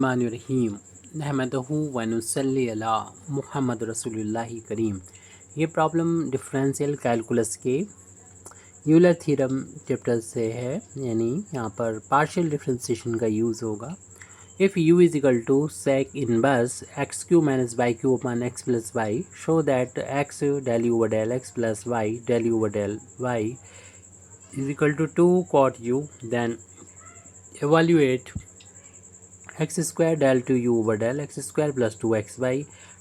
रहीम नहमदहू व नुसल्ली अला मुहम्मद रसूलुल्लाहि करीम। ये प्रॉब्लम डिफरेंशियल कैलकुलस के यूलर थ्योरम चैप्टर से है, यानी यहाँ पर पार्शियल डिफरेंशिएशन का यूज़ होगा। If u is equal to sec inverse x cube minus y cube upon x plus y, show that x del u over del x plus y del u over del y is equal to 2 cot u, then evaluate x square del two u over del x square plus 2xy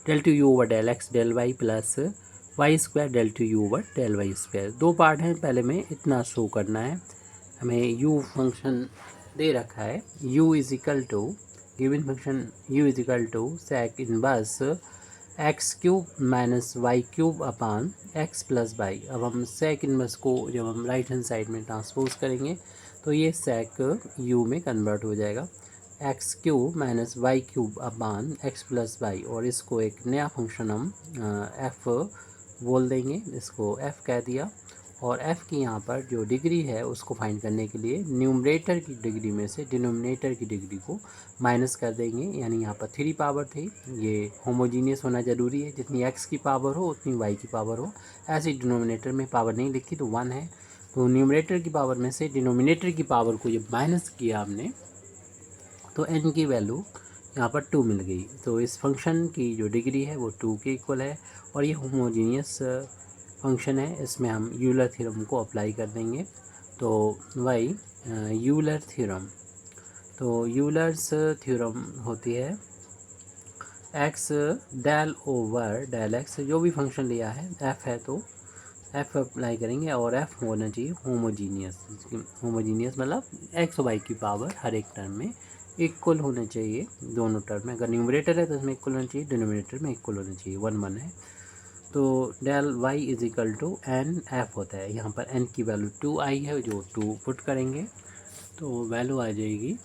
del two u over del x del y plus y square del two u over del y square. दो part हैं, पहले में इतना show करना है। हमें u function दे रखा है, u is equal to given function u is equal to sec inverse x cube minus y cube upon x plus y. अब हम सेक इनवर्स को जब हम राइट हैंड साइड में ट्रांसपोज करेंगे तो ये सेक u में कन्वर्ट हो जाएगा, x cube minus y cube upon x plus y. और इसको एक नया फंक्शन हम एफ़ बोल देंगे, इसको एफ़ कह दिया। और एफ़ की यहाँ पर जो डिग्री है उसको फाइंड करने के लिए न्यूमरेटर की डिग्री में से डिनोमिनेटर की डिग्री को माइनस कर देंगे, यानी यहाँ पर 3 पावर थी। ये होमोजीनियस होना ज़रूरी है, जितनी एक्स की पावर हो उतनी वाई की पावर हो। ऐसे डिनोमिनेटर में पावर नहीं लिखी तो 1 है, तो न्यूमरेटर की पावर में से डिनोमिनेटर की पावर को जब माइनस किया हमने तो n की वैल्यू यहाँ पर 2 मिल गई। तो इस फंक्शन की जो डिग्री है वो 2 के इक्वल है और ये होमोजीनियस फंक्शन है। इसमें हम यूलर थ्योरम को अप्लाई कर देंगे। तो वाई यूलर थ्योरम, तो यूलर्स थ्योरम होती है x del over del x, जो भी फंक्शन लिया है एफ़ है तो एफ़ अप्लाई करेंगे और एफ़ होना चाहिए होमोजीनियस। होमोजीनियस मतलब एक्स वाई की पावर हर एक टर्म में इक्वल होना चाहिए, दोनों टर्म में। अगर न्यूमरेटर है तो इसमें इक्वल होना चाहिए, डिनोमिनेटर में इक्वल होना चाहिए, 1 1 है। तो del y is equal to n f होता है। यहाँ पर एन की वैल्यू 2 आई है, जो 2 पुट करेंगे तो वैल्यू आ जाएगी,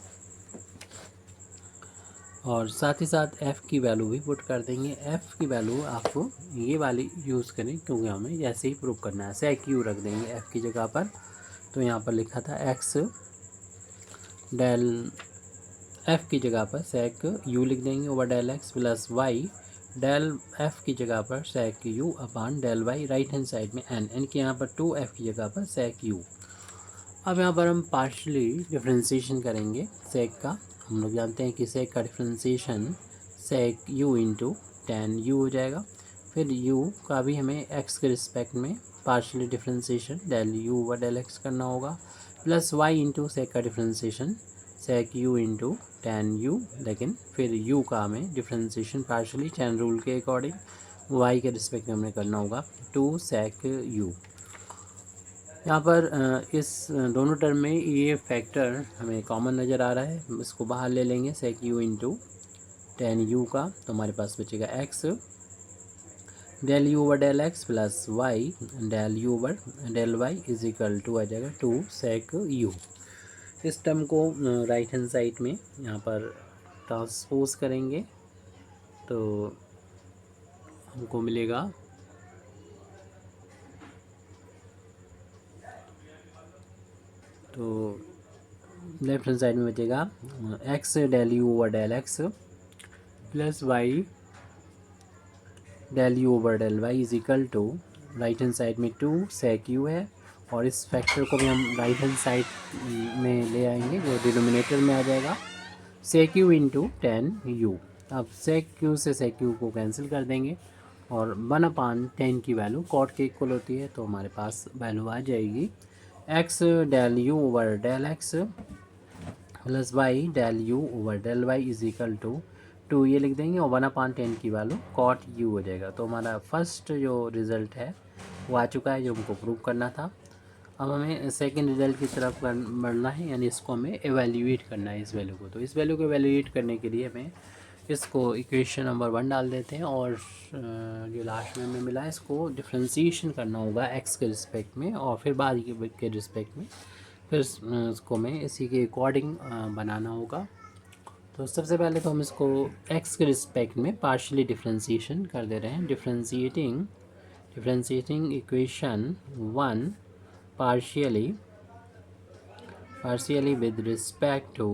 और साथ ही साथ एफ़ की वैल्यू भी पुट कर देंगे। एफ़ की वैल्यू आपको ये वाली यूज़ करें क्योंकि हमें जैसे ही प्रूव करना है, सेक यू रख देंगे एफ़ की जगह पर। तो यहाँ पर लिखा था एक्स डेल, एफ़ की जगह पर सेक यू लिख देंगे over del x plus y del F की जगह पर sec u upon del y, right hand side में एन की यहाँ पर 2, एफ़ की जगह पर सेक यू। अब यहाँ पर हम पार्शली डिफ्रेंशिएशन करेंगे सेक का। हम लोग जानते हैं कि सेक का differentiation sec u into tan u हो जाएगा। फिर यू का भी हमें एक्स के रिस्पेक्ट में partially differentiation del u over del x करना होगा, प्लस वाई इंटू सेक का differentiation sec u into tan u. लेकिन फिर यू का हमें डिफ्रेंशिएशन पार्शली चैन रूल के अकॉर्डिंग वाई के रिस्पेक्ट में हमें करना होगा 2 सेक यू। यहाँ पर इस दोनों टर्म में ये फैक्टर हमें कॉमन नज़र आ रहा है, इसको बाहर ले लेंगे sec u into tan u का, तो हमारे पास बचेगा x del u over del x plus y del u over del y is equal to आ जाएगा 2 सेक यू। इस टर्म को राइट हैंड साइड में यहाँ पर ट्रांसपोज करेंगे तो हमको मिलेगा तो लेफ्ट हैंड साइड में बचेगा x del u over del x plus y del u over del y is equal to, right hand side में 2 सेक यू है और इस फैक्टर को भी हम राइट हैंड साइड में ले आएंगे जो डिनोमिनेटर में आ जाएगा सेक यू इंटू टेन यू। अब सेक यू से सेक यू को कैंसिल कर देंगे और 1/10 की वैल्यू कॉट के इक्वल होती है, तो हमारे पास वैल्यू आ जाएगी x del u over del x plus y del u over del y is equal to 2 ये लिख देंगे और 1/10 की वैल्यू कॉट यू हो जाएगा। तो हमारा फर्स्ट जो रिज़ल्ट है वो आ चुका है जो हमको प्रूव करना था। अब हमें सेकंड रिज़ल्ट की तरफ बढ़ना है, यानी इसको हमें एवेल्यूएट करना है इस वैल्यू को। तो इस वैल्यू को एवेल्यूएट करने के लिए हमें इसको इक्वेशन नंबर 1 डाल देते हैं और जो लास्ट में हमें मिला है इसको डिफ्रेंशिएशन करना होगा एक्स के रिस्पेक्ट में और फिर बाद के रिस्पेक्ट में, फिर इसको हमें इसी के अकॉर्डिंग बनाना होगा। तो सबसे पहले तो हम इसको एक्स के रिस्पेक्ट में पार्शियली डिफ्रेंशिएशन कर दे रहे हैं। Differentiating equation 1 partially with respect to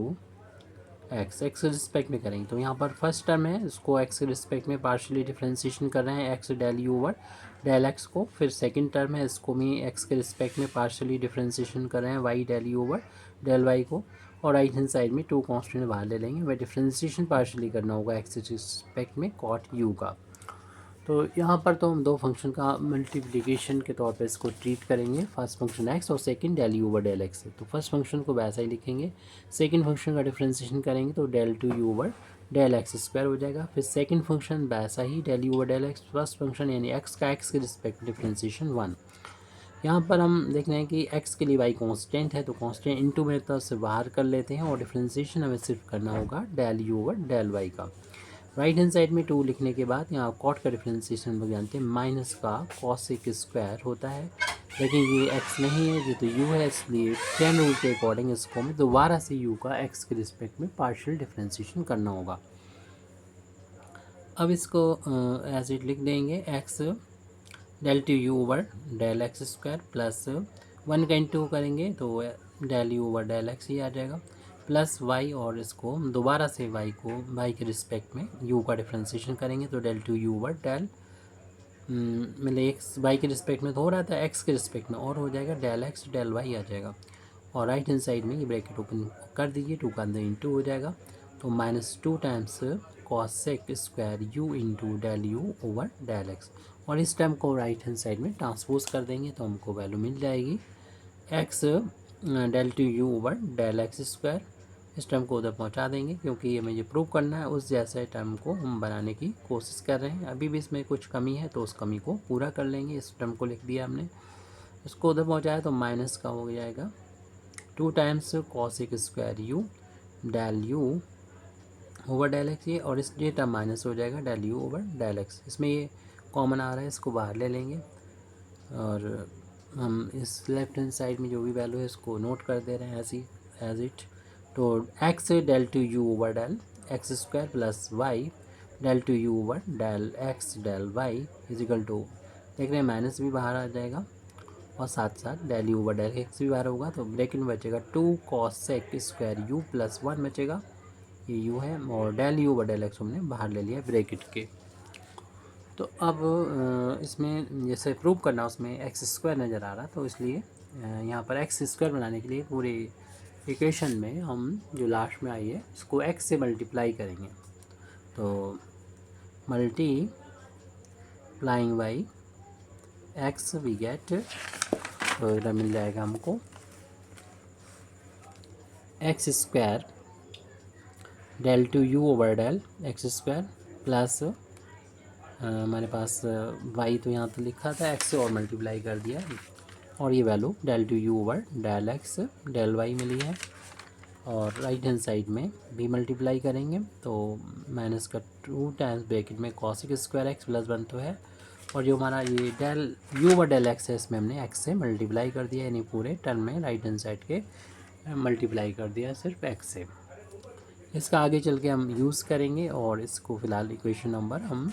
x के रिस्पेक्ट में करेंगे। तो यहाँ पर फर्स्ट टर्म है, इसको एक्स के रिस्पेक्ट में पार्शियली डिफ्रेंशिएशन कर रहे हैं, x del u over del x को। फिर सेकंड टर्म है, इसको भी एक्स के रिस्पेक्ट में पार्शियली डिफ्रेंशिएशन कर रहे हैं, y del u over del y को। और राइट हैंड साइड में टू कांस्टेंट बाहर ले लेंगे, वह डिफ्रेंशिएशन पार्शियली करना होगा एक्स के रिस्पेक्ट में कॉट यू का। तो यहाँ पर तो हम दो फंक्शन का मल्टीप्लिकेशन के तौर पे इसको ट्रीट करेंगे, फर्स्ट फंक्शन एक्स और second del u over del x है। तो फर्स्ट फंक्शन को वैसा ही लिखेंगे, सेकंड फंक्शन का डिफरेंशिएशन करेंगे तो del two u over del x square हो जाएगा। फिर सेकंड फंक्शन वैसा ही del u over del x, first function यानी एक्स का एक्स के रिस्पेक्ट डिफरेंशिएशन 1। यहाँ पर हम देख रहे हैं कि एक्स के लिए वाई कांस्टेंट है, तो कांस्टेंट इनटू मेथड से बाहर कर लेते हैं और डिफरेंशिएशन हमें सिर्फ करना होगा del u over del y का। राइट हैंड साइड में 2 लिखने के बाद यहाँ कॉट का डिफरेंशिएशन हम जानते हैं माइनस का कॉसेक स्क्वायर होता है, लेकिन ये एक्स नहीं है, ये तो यू है, इसलिए चेन रूल के अकॉर्डिंग इसको हमें दोबारा से यू का एक्स के रिस्पेक्ट में पार्शियल डिफरेंशिएशन करना होगा। अब इसको एज इट लिख देंगे, x del two u over del x square plus 1 का इंटू करेंगे तो del u over del x ही आ जाएगा, प्लस वाई, और इसको हम दोबारा से वाई को वाई के रिस्पेक्ट में यू का डिफरेंशिएशन करेंगे तो del two u over del मतलब एक्स वाई के रिस्पेक्ट में तो हो रहा था, एक्स के रिस्पेक्ट में और हो जाएगा डेल एक्स डेल वाई आ जाएगा। और राइट हैंड साइड में ये ब्रैकेट ओपन कर दीजिए, 2 का अंदर इंटू हो जाएगा तो -2 times cosec square u into del u over del x. और इस टर्म को राइट हैंड साइड में ट्रांसपोज कर देंगे तो हमको वैल्यू मिल जाएगी x del two u over del x square. इस टर्म को उधर पहुंचा देंगे क्योंकि हमें ये प्रूव करना है, उस जैसे टर्म को हम बनाने की कोशिश कर रहे हैं। अभी भी इसमें कुछ कमी है तो उस कमी को पूरा कर लेंगे। इस टर्म को लिख दिया हमने, इसको उधर पहुंचाया तो माइनस का हो जाएगा 2 times cosec square u del u over del x, ये और इस ये टर्म माइनस हो जाएगा del u over del x. इसमें ये कॉमन आ रहा है, इसको बाहर ले लेंगे और हम इस लेफ्ट हैंड साइड में जो भी वैल्यू है इसको नोट कर दे रहे हैं एज इट। तो x del two u over del x square plus y del two u over del x del y is equal to, देख रहे हैं माइनस भी बाहर आ जाएगा और साथ साथ del u over del x भी बाहर होगा तो ब्रैकेट में बचेगा 2 कॉसेक स्क्वायर यू प्लस 1 बचेगा, ये यू है, और del u over del x हमने बाहर ले लिया ब्रैकेट के। तो अब इसमें जैसे प्रूव करना उसमें एक्स स्क्वायर नज़र आ रहा, तो इसलिए यहाँ पर एक्स स्क्वायर बनाने के लिए पूरे इक्वेशन में हम जो लास्ट में आई है इसको एक्स से मल्टीप्लाई करेंगे। तो multiplying by x we get, तो इधर मिल जाएगा हमको x square del two u over del x square plus हमारे पास वाई तो यहाँ तो लिखा था, एक्स से और मल्टीप्लाई कर दिया और ये value del two u over del x del y मिली है। और राइट हैंड साइड में भी मल्टीप्लाई करेंगे तो माइनस का 2 टाइम्स ब्रैकेट में कॉसेक स्क्वायर एक्स प्लस 1 तो है, और जो हमारा ये del u over del x है इसमें हमने एक्स से मल्टीप्लाई कर दिया, यानी पूरे टर्म में राइट हैंड साइड के मल्टीप्लाई कर दिया सिर्फ एक्स से। इसका आगे चल के हम यूज़ करेंगे और इसको फ़िलहाल इक्वेशन नंबर हम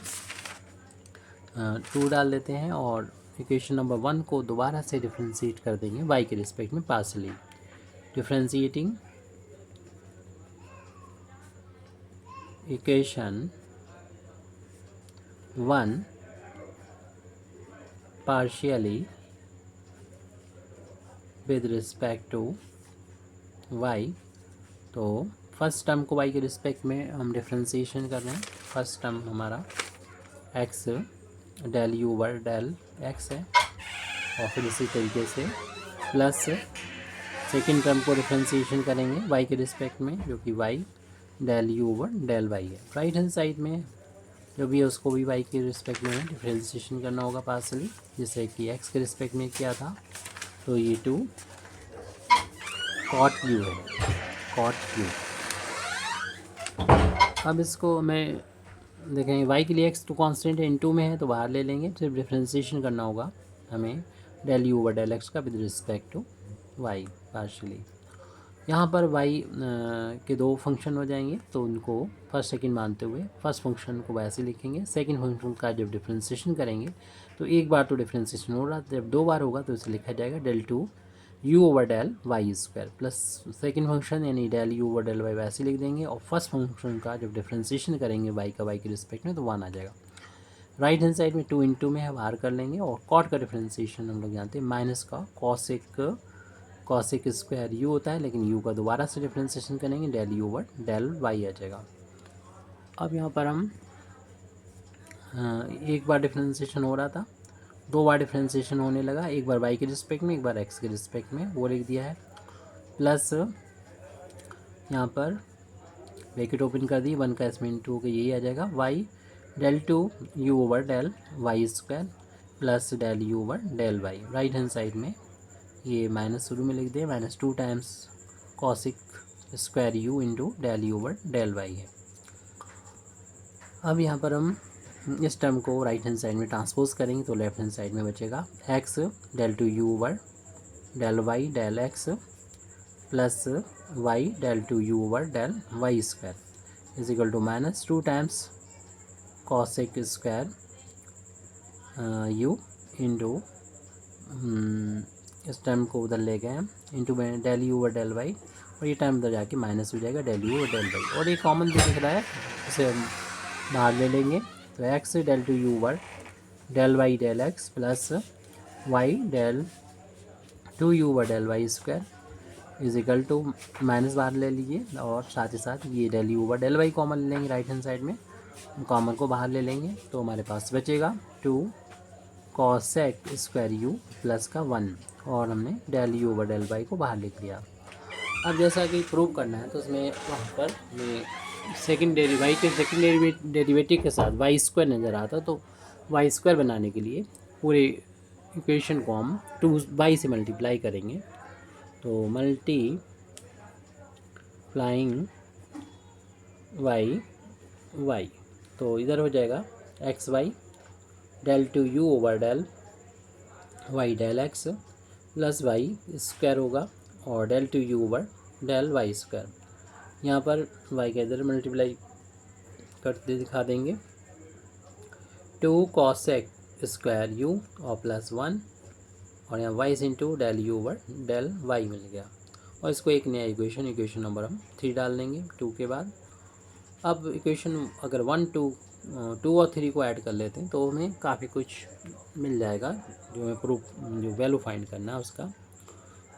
2 डाल देते हैं और इक्वेशन नंबर 1 को दोबारा से डिफ्रेंशिएट कर देंगे वाई के रिस्पेक्ट में partially. Differentiating equation 1 partially with respect to y. तो फर्स्ट टर्म को वाई के रिस्पेक्ट में हम डिफ्रेंशिएशन कर रहे हैं। फर्स्ट टर्म हमारा x del u over del x है और फिर इसी तरीके से प्लस सेकेंड टर्म को डिफ्रेंशिएशन करेंगे वाई के रिस्पेक्ट में, जो कि y del u over del y है। राइट हैंड साइड में जो भी है उसको भी वाई के रिस्पेक्ट में डिफ्रेंशिएशन करना होगा पार्शियली, जैसे कि एक्स के रिस्पेक्ट में किया था। तो ये 2 कॉट यू है, कॉट यू। अब इसको मैं देखेंगे वाई के लिए एक्स तो कांस्टेंट है, इनटू में है तो बाहर ले लेंगे, सिर्फ डिफ्रेंशिएशन करना होगा हमें del u over del x का with respect to y partially. यहाँ पर वाई के 2 फंक्शन हो जाएंगे तो उनको फर्स्ट सेकंड मानते हुए फर्स्ट फंक्शन को वैसे लिखेंगे, सेकंड फंक्शन का जब डिफ्रेंशिएशन करेंगे तो एक बार तो डिफ्रेंशिएशन हो रहा था, जब 2 बार होगा तो इसे लिखा जाएगा del two u over del y square plus second function यानी del u over del y वैसे लिख देंगे, और फर्स्ट फंक्शन का जब डिफ्रेंसिएशन करेंगे वाई का वाई के रिस्पेक्ट में तो 1 आ जाएगा। राइट हैंड साइड में 2 इंटू में है बाहर कर लेंगे, और कॉट का डिफ्रेंसिएशन हम लोग जानते हैं माइनस का कॉसिक स्क्वायर यू होता है, लेकिन यू का दोबारा से डिफ्रेंसिएशन करेंगे del u over del y आ जाएगा। अब यहाँ पर हम एक बार डिफ्रेंसिएशन हो रहा था, 2 बार डिफ्रेंसिएशन होने लगा, एक बार वाई के रिस्पेक्ट में एक बार एक्स के रिस्पेक्ट में, वो लिख दिया है। प्लस यहाँ पर ब्रैकेट ओपन कर दी, 1 का इसमें 2 का यही आ जाएगा, y del two u over del y square plus del u over del y. Right hand side में ये माइनस शुरू में लिख दें, -2 times cosec square u into del u over del y है। अब यहाँ पर हम इस टर्म को राइट हैंड साइड में ट्रांसपोज करेंगे तो लेफ्ट हैंड साइड में बचेगा x del two u over del y del x plus y del two u over del y square is equal to -2 times cosec square u into इस term को उधर ले गए हैं into del u over del y, और ये term उधर जाके माइनस हो जाएगा del u over del y, और ये कॉमन भी दिख रहा है, इसे हम बाहर ले लेंगे तो x del two u over del y del x plus y del two u over del y square is equal to minus बाहर ले लीजिए, और साथ ही साथ ये del u over del y common ले लेंगे राइट हैंड साइड में, कॉमन को बाहर ले लेंगे तो हमारे पास बचेगा 2 कॉसेक स्क्वायर यू प्लस का 1, और हमने del u over del y को बाहर लिख लिया। अब जैसा कि प्रूव करना है तो उसमें वहाँ पर ये सेकेंड डेरिवेटिव के साथ वाई स्क्वायर नज़र आता, तो वाई स्क्वायर बनाने के लिए पूरे इक्वेशन को हम 2 वाई से मल्टीप्लाई करेंगे, तो मल्टीप्लाइंग वाई तो इधर हो जाएगा x y del two u over del y del x plus y square होगा, और del two u over del y square, यहाँ पर वाई के इधर मल्टीप्लाई करते दिखा देंगे 2 कॉसेक स्क्वायर यू और प्लस 1, और यहाँ y into del u over del y मिल गया, और इसको एक नया इक्वेशन नंबर हम 3 डाल देंगे 2 के बाद। अब इक्वेशन अगर 1 2 और 3 को ऐड कर लेते हैं तो हमें काफ़ी कुछ मिल जाएगा, जो हमें जो वैल्यू फाइंड करना है उसका,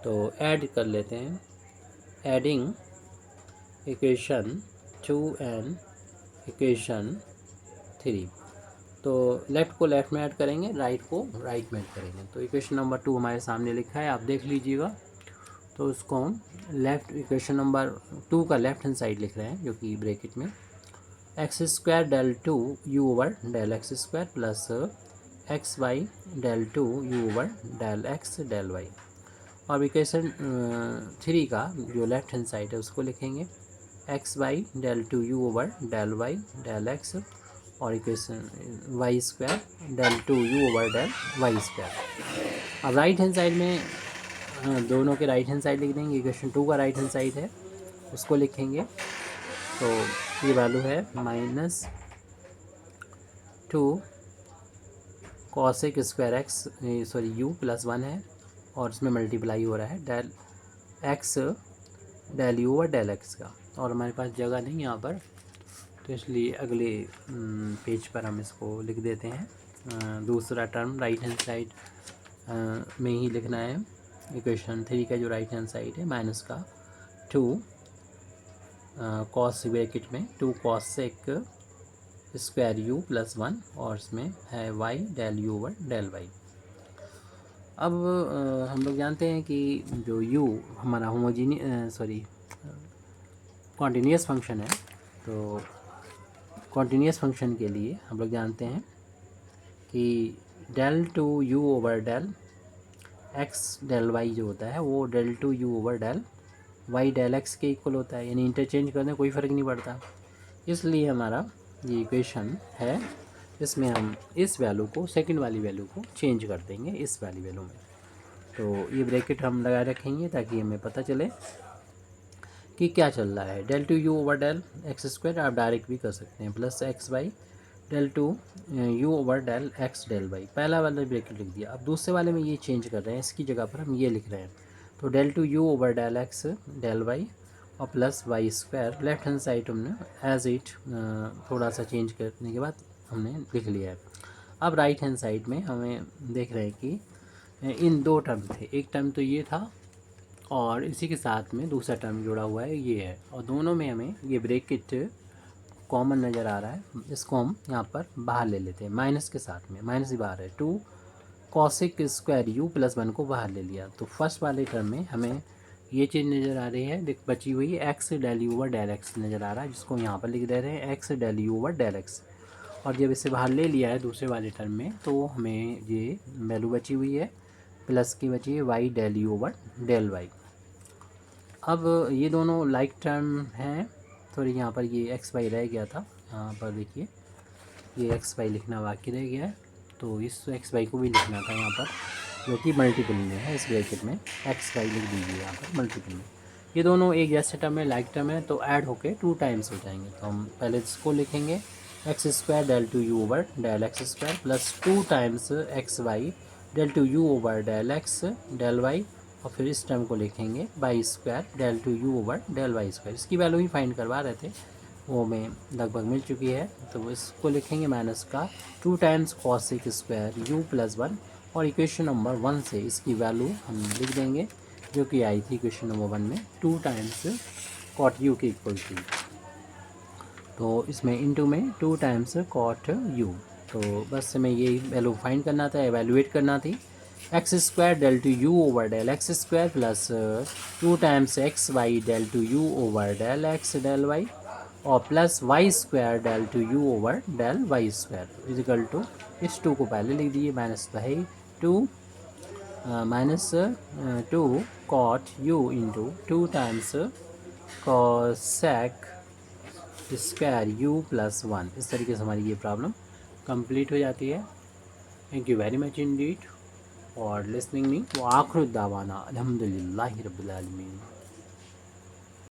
तो ऐड कर लेते हैं, एडिंग इक्वेशन 2 एंड इक्वेशन 3, तो लेफ़्ट को लेफ़्ट में ऐड करेंगे, राइट को राइट में ऐड करेंगे, तो इक्वेशन नंबर 2 हमारे सामने लिखा है, आप देख लीजिएगा। तो उसको हम लेफ़्ट इक्वेशन नंबर 2 का लेफ़्ट हैंड साइड लिख रहे हैं, जो कि ब्रैकेट में x square del two u over del x square plus x y del two u over del x del y, और इक्वेशन 3 का जो लेफ़्ट हैंड साइड है उसको लिखेंगे x y del two u over del y del x, और equation y square del two u over del y square. अब right hand side में दोनों के राइट हैंड साइड लिख देंगे, इक्वेशन 2 का राइट हैंड साइड है उसको लिखेंगे, तो ये वैल्यू है -2 cosec square x sorry u plus 1 है, और इसमें मल्टीप्लाई हो रहा है del x del u over del x का, और हमारे पास जगह नहीं यहाँ पर, तो इसलिए अगले पेज पर हम इसको लिख देते हैं। दूसरा टर्म राइट हैंड साइड में ही लिखना है, इक्वेशन 3 का जो राइट हैंड साइड है माइनस का 2 कॉस ब्रैकेट में 2 कॉसेक स्क्वायर यू प्लस 1, और इसमें है y del u over del y. अब हम लोग जानते हैं कि जो u हमारा कॉन्टीन्यूअस फंक्शन है, तो कॉन्टीन्यूअस फंक्शन के लिए हम लोग जानते हैं कि del two u over del x del y जो होता है वो del two u over del y del x के इक्वल होता है, यानी इंटरचेंज करने कोई फ़र्क नहीं पड़ता। इसलिए हमारा ये इक्वेशन है, इसमें हम इस वैल्यू को सेकंड वाली वैल्यू को चेंज कर देंगे इस वाली वैल्यू में, तो ये ब्रैकेट हम लगाए रखेंगे ताकि हमें पता चले कि क्या चल रहा है। Del two u over del x square आप डायरेक्ट भी कर सकते हैं, plus x y del two u over del x del y, पहला वाला ब्रैकेट लिख दिया। अब दूसरे वाले में ये चेंज कर रहे हैं, इसकी जगह पर हम ये लिख रहे हैं तो del two u over del x del y और plus y square. Left hand side हमने एज इट थोड़ा सा चेंज करने के बाद हमने लिख लिया है। अब राइट हैंड साइड में हमें देख रहे हैं कि इन दो टर्म थे, एक टर्म तो ये था और इसी के साथ में दूसरा टर्म जुड़ा हुआ है ये है, और दोनों में हमें ये ब्रैकेट कॉमन नज़र आ रहा है। इसको हम यहाँ पर बाहर ले लेते हैं माइनस के साथ में, माइनस ही बाहर है। 2 कॉसिक स्क्वायर यू प्लस 1 को बाहर ले लिया, तो फर्स्ट वाले टर्म में हमें ये चीज़ नज़र आ रही है, देख बची हुई x del u over del x नज़र आ रहा है, जिसको यहाँ पर लिख दे रहे हैं x del u over del x. और जब इसे बाहर ले लिया है दूसरे वाले टर्म में, तो हमें ये वैल्यू बची हुई है प्लस की बची है y del u over del y. अब ये दोनों लाइक टर्म हैं, थोड़ी यहाँ पर ये एक्स वाई रह गया था, यहाँ पर देखिए ये एक्स वाई लिखना बाकी रह गया है, तो इस एक्स वाई को भी लिखना था यहाँ पर, जो कि मल्टीपल में है। इस ब्रैकेट में एक्स वाई लिख दीजिए यहाँ पर मल्टीपल में। ये दोनों एक जैसे टर्म है, लाइक टर्म है, तो ऐड होके 2 टाइम्स हो जाएंगे। तो हम पहले इसको लिखेंगे x square del two u over del x square plus 2 times x y del two u over del x del y, और फिर इस टर्म को लिखेंगे y square del two u over del y square. इसकी value ही find करवा रहे थे, वो में लगभग मिल चुकी है, तो इसको लिखेंगे माइनस का 2 times cosec square u plus 1, और इक्वेशन नंबर 1 से इसकी वैल्यू हम लिख देंगे जो कि आई थी इक्वेशन नंबर 1 में 2 टाइम्स कॉट यू की इक्वल थी, तो इसमें इनटू में 2 टाइम्स कॉट यू। तो बस हमें ये वैल्यू फाइंड करना था, एवेलुएट करना थी। X square del two u over del x square plus 2 times x y del two u over del x del y, और plus y square del two u over del y square equal to, इस 2 को पहले लिख दीजिए minus भाई 2 minus 2 cot u into 2 times cosec square u plus 1। इस तरीके से हमारी ये प्रॉब्लम कंप्लीट हो जाती है। Thank you very much Indeed for listening me. व आखिर दावाना अल्हम्दुलिल्लाहि रब्बिल आलमीन।